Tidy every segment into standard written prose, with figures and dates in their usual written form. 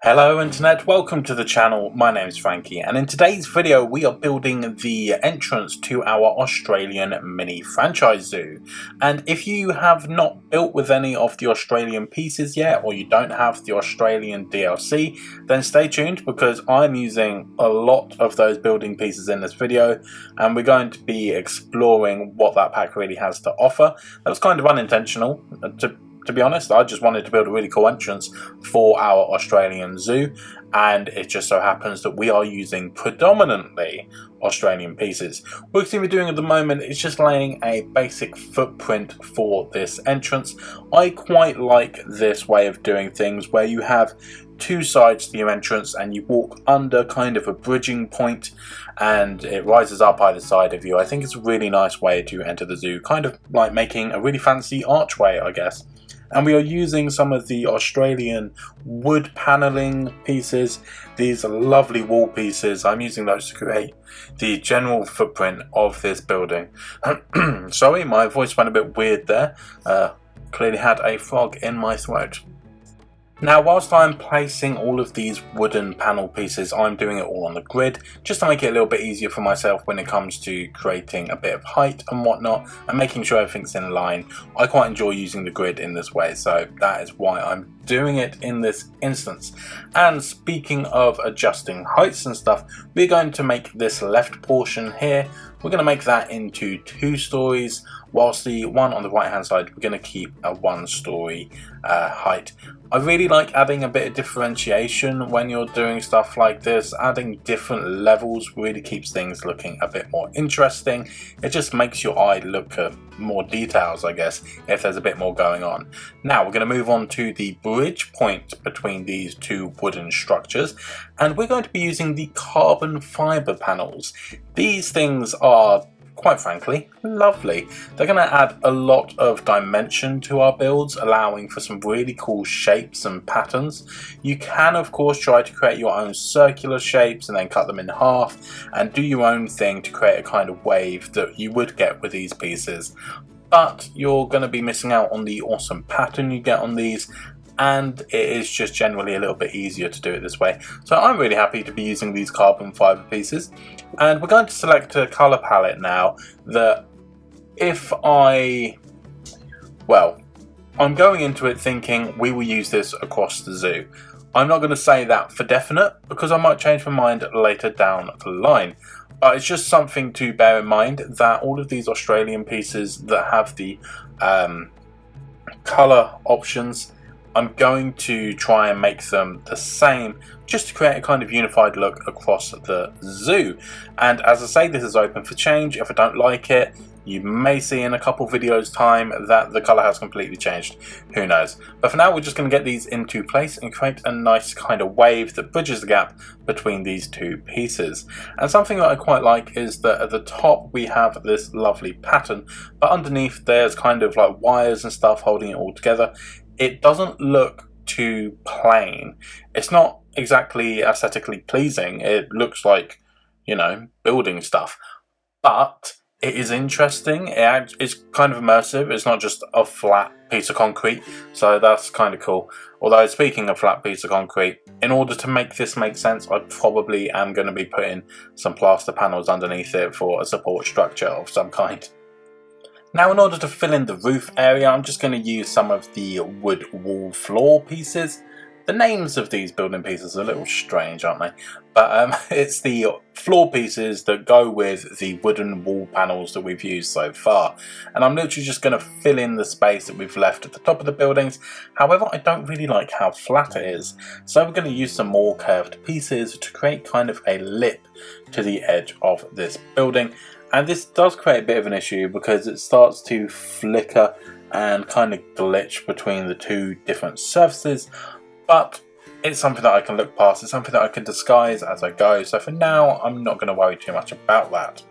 Hello Internet, welcome to the channel. My name is Frankie, and in today's video we are building the entrance to our Australian mini franchise zoo. And if you have not built with any of the Australian pieces yet, or you don't have the Australian DLC, then stay tuned because I'm using a lot of those building pieces in this video, and we're going to be exploring what that pack really has to offer. That was kind of unintentional, to be honest. I just wanted to build a really cool entrance for our Australian zoo, and it just so happens that we are using predominantly Australian pieces. What we're going to be doing at the moment is just laying a basic footprint for this entrance. I quite like this way of doing things where you have two sides to your entrance and you walk under kind of a bridging point and it rises up either side of you. I think it's a really nice way to enter the zoo, kind of like making a really fancy archway, I guess. And we are using some of the Australian wood paneling pieces, these lovely wall pieces. I'm using those to create the general footprint of this building. Sorry, my voice went a bit weird there. Clearly had a frog in my throat. Now, whilst I'm placing all of these wooden panel pieces, I'm doing it all on the grid, just to make it a little bit easier for myself when it comes to creating a bit of height and whatnot, and making sure everything's in line. I quite enjoy using the grid in this way, so that is why I'm doing it in this instance. And speaking of adjusting heights and stuff, we're going to make this left portion here, we're going to make that into 2 stories, whilst the one on the right hand side we're going to keep a 1-story height. I really like adding a bit of differentiation when you're doing stuff like this. Adding different levels really keeps things looking a bit more interesting. It just makes your eye look at more details, I guess, if there's a bit more going on. Now we're going to move on to the bridge point between these 2 wooden structures, and we're going to be using the carbon fibre panels. These things are, quite frankly, lovely. They're going to add a lot of dimension to our builds, allowing for some really cool shapes and patterns. You can of course try to create your own circular shapes and then cut them in half and do your own thing to create a kind of wave that you would get with these pieces, but you're going to be missing out on the awesome pattern you get on these, and it is just generally a little bit easier to do it this way. So I'm really happy to be using these carbon fibre pieces, and we're going to select a colour palette now that I'm going into it thinking we will use this across the zoo. I'm not going to say that for definite because I might change my mind later down the line. It's just something to bear in mind that all of these Australian pieces that have the colour options, I'm going to try and make them the same just to create a kind of unified look across the zoo. And as I say, this is open for change. If I don't like it, you may see in a couple videos time that the colour has completely changed. Who knows? But for now, we're just going to get these into place and create a nice kind of wave that bridges the gap between these 2 pieces. And something that I quite like is that at the top we have this lovely pattern, but underneath there's kind of like wires and stuff holding it all together. It doesn't look too plain. It's not exactly aesthetically pleasing. It looks like, you know, building stuff. But it is interesting. It's kind of immersive. It's not just a flat piece of concrete. So that's kind of cool. Although, speaking of flat piece of concrete, in order to make this make sense, I probably am going to be putting some plaster panels underneath it for a support structure of some kind. Now, in order to fill in the roof area, I'm just going to use some of the wood wall floor pieces. The names of these building pieces are a little strange, aren't they? But it's the floor pieces that go with the wooden wall panels that we've used so far. And I'm literally just going to fill in the space that we've left at the top of the buildings. However, I don't really like how flat it is. So we're going to use some more curved pieces to create kind of a lip to the edge of this building. And this does create a bit of an issue because it starts to flicker and kind of glitch between the 2 different surfaces, but it's something that I can look past. It's something that I can disguise as I go, so for now I'm not going to worry too much about that.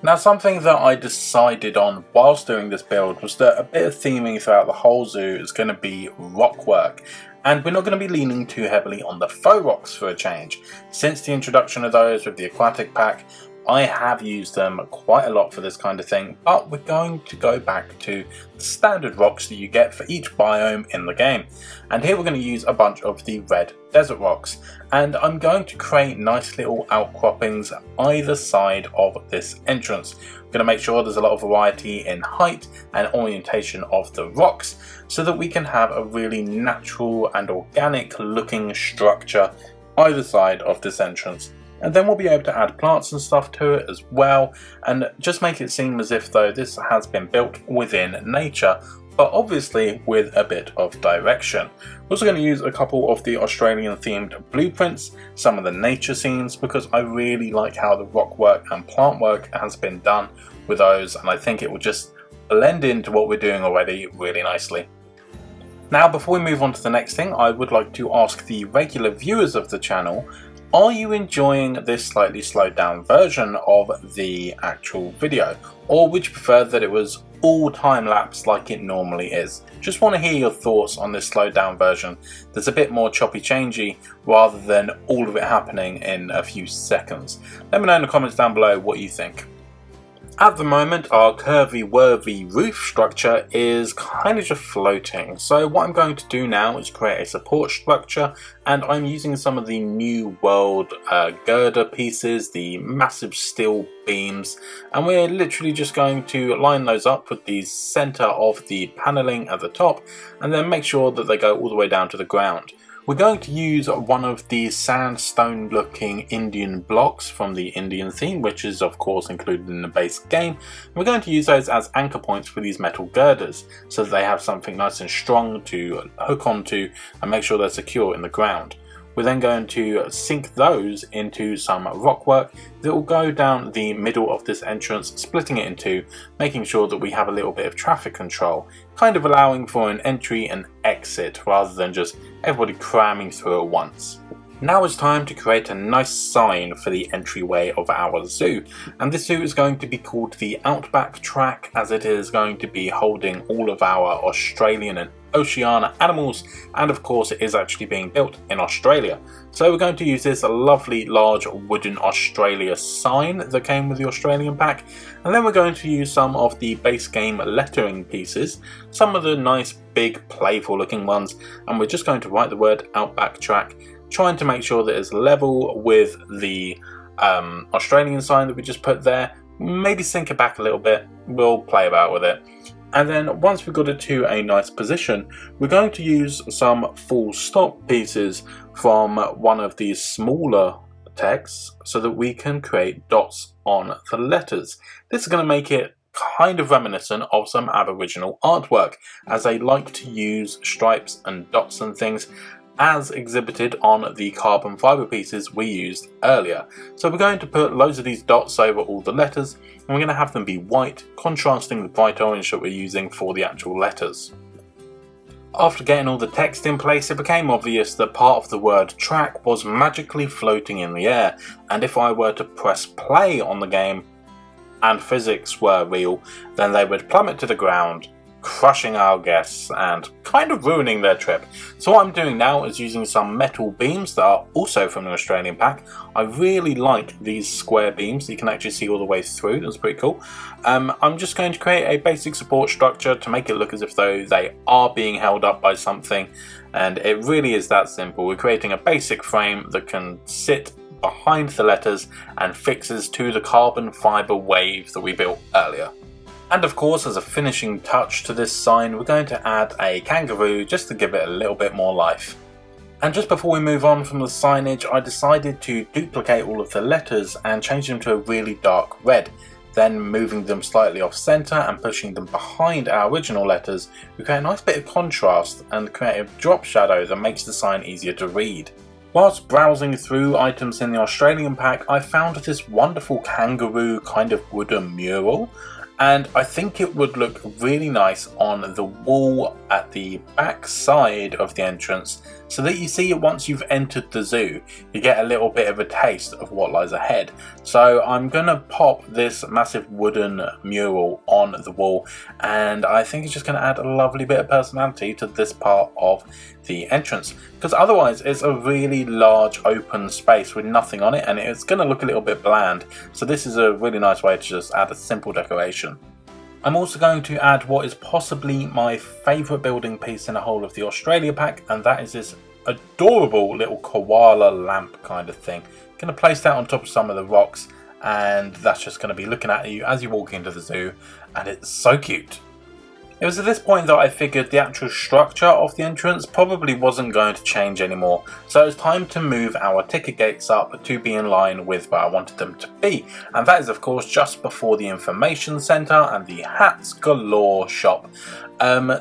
Now, something that I decided on whilst doing this build was that a bit of theming throughout the whole zoo is going to be rock work. And we're not going to be leaning too heavily on the faux rocks for a change. Since the introduction of those with the aquatic pack, I have used them quite a lot for this kind of thing, but we're going to go back to the standard rocks that you get for each biome in the game. And here we're going to use a bunch of the red desert rocks, and I'm going to create nice little outcroppings either side of this entrance. I'm going to make sure there's a lot of variety in height and orientation of the rocks so that we can have a really natural and organic looking structure either side of this entrance. And then we'll be able to add plants and stuff to it as well, and just make it seem as if though this has been built within nature, but obviously with a bit of direction. We're also going to use a couple of the Australian themed blueprints, some of the nature scenes, because I really like how the rock work and plant work has been done with those, and I think it will just blend into what we're doing already really nicely. Now, before we move on to the next thing, I would like to ask the regular viewers of the channel, are you enjoying this slightly slowed down version of the actual video? Or would you prefer that it was all time-lapse like it normally is? Just want to hear your thoughts on this slowed down version. There's a bit more choppy-changey rather than all of it happening in a few seconds. Let me know in the comments down below what you think. At the moment, our curvy-worthy roof structure is kind of just floating. So what I'm going to do now is create a support structure, and I'm using some of the New World girder pieces, the massive steel beams, and we're literally just going to line those up with the center of the paneling at the top, and then make sure that they go all the way down to the ground. We're going to use one of the sandstone looking Indian blocks from the Indian theme, which is of course included in the base game. We're going to use those as anchor points for these metal girders so that they have something nice and strong to hook onto and make sure they're secure in the ground. We're then going to sink those into some rock work that will go down the middle of this entrance, splitting it in two, making sure that we have a little bit of traffic control, kind of allowing for an entry and exit rather than just everybody cramming through at once. Now it's time to create a nice sign for the entryway of our zoo, and this zoo is going to be called the Outback Track, as it is going to be holding all of our Australian and Oceania animals, and of course it is actually being built in Australia. So we're going to use this lovely large wooden Australia sign that came with the Australian pack, and then we're going to use some of the base game lettering pieces, some of the nice big playful looking ones, and we're just going to write the word Outback Track, trying to make sure that it's level with the Australian sign that we just put there. Maybe sink it back a little bit, we'll play about with it. And then once we've got it to a nice position, we're going to use some full stop pieces from one of these smaller texts so that we can create dots on the letters. This is going to make it kind of reminiscent of some Aboriginal artwork, as they like to use stripes and dots and things as exhibited on the carbon fibre pieces we used earlier. So we're going to put loads of these dots over all the letters, and we're going to have them be white, contrasting the bright orange that we're using for the actual letters. After getting all the text in place, it became obvious that part of the word track was magically floating in the air, and if I were to press play on the game and physics were real, then they would plummet to the ground, crushing our guests and kind of ruining their trip. So what I'm doing now is using some metal beams that are also from the Australian pack. I really like these square beams that you can actually see all the way through. That's pretty cool. I'm just going to create a basic support structure to make it look as if though they are being held up by something, and it really is that simple. We're creating a basic frame that can sit behind the letters and fixes to the carbon fibre wave that we built earlier. And of course, as a finishing touch to this sign, we're going to add a kangaroo just to give it a little bit more life. And just before we move on from the signage, I decided to duplicate all of the letters and change them to a really dark red. Then moving them slightly off center and pushing them behind our original letters, we create a nice bit of contrast and create a drop shadow that makes the sign easier to read. Whilst browsing through items in the Australian pack, I found this wonderful kangaroo kind of wooden mural, and I think it would look really nice on the wall at the back side of the entrance, so that you see it once you've entered the zoo. You get a little bit of a taste of what lies ahead. So I'm going to pop this massive wooden mural on the wall, and I think it's just going to add a lovely bit of personality to this part of the entrance, because otherwise it's a really large open space with nothing on it and it's going to look a little bit bland. So this is a really nice way to just add a simple decoration. I'm also going to add what is possibly my favourite building piece in the whole of the Australia pack, and that is this adorable little koala lamp kind of thing. Going to place that on top of some of the rocks, and that's just going to be looking at you as you walk into the zoo, and it's so cute. It was at this point that I figured the actual structure of the entrance probably wasn't going to change anymore, so it was time to move our ticket gates up to be in line with where I wanted them to be, and that is of course just before the information centre and the hats galore shop.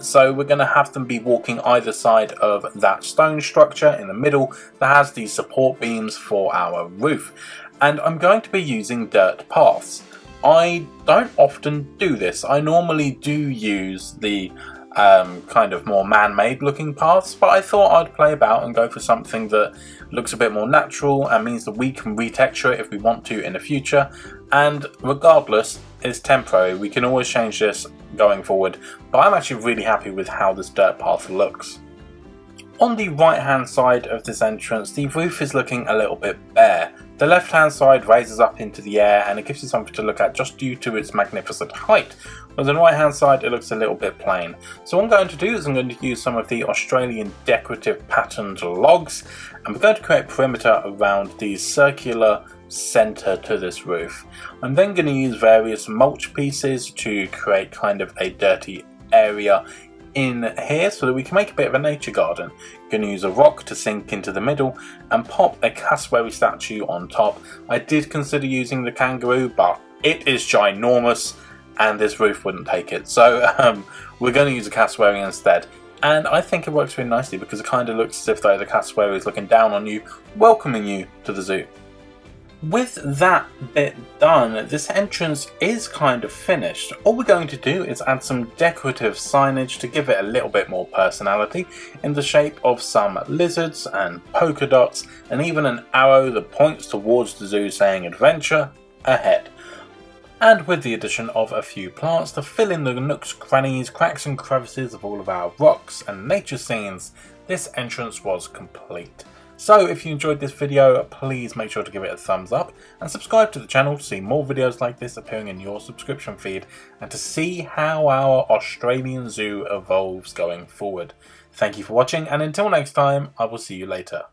So we're going to have them be walking either side of that stone structure in the middle that has these support beams for our roof, and I'm going to be using dirt paths. I don't often do this. I normally do use the kind of more man-made looking paths, but I thought I'd play about and go for something that looks a bit more natural and means that we can retexture it if we want to in the future, and regardless, it's temporary. We can always change this going forward, but I'm actually really happy with how this dirt path looks. On the right hand side of this entrance, the roof is looking a little bit bare. The left hand side raises up into the air and it gives you something to look at just due to its magnificent height. Whereas on the right hand side it looks a little bit plain. So what I'm going to do is I'm going to use some of the Australian decorative patterned logs, and we're going to create perimeter around the circular centre to this roof. I'm then going to use various mulch pieces to create kind of a dirty area in here so that we can make a bit of a nature garden. Going to use a rock to sink into the middle and pop a cassowary statue on top. I did consider using the kangaroo, but it is ginormous and this roof wouldn't take it, so we're going to use a cassowary instead. And I think it works really nicely because it kind of looks as if though the cassowary is looking down on you, welcoming you to the zoo. With that bit done, this entrance is kind of finished. All we're going to do is add some decorative signage to give it a little bit more personality in the shape of some lizards and polka dots and even an arrow that points towards the zoo saying adventure ahead. And with the addition of a few plants to fill in the nooks, crannies, cracks and crevices of all of our rocks and nature scenes, this entrance was complete. So if you enjoyed this video, please make sure to give it a thumbs up and subscribe to the channel to see more videos like this appearing in your subscription feed and to see how our Australian zoo evolves going forward. Thank you for watching, and until next time, I will see you later.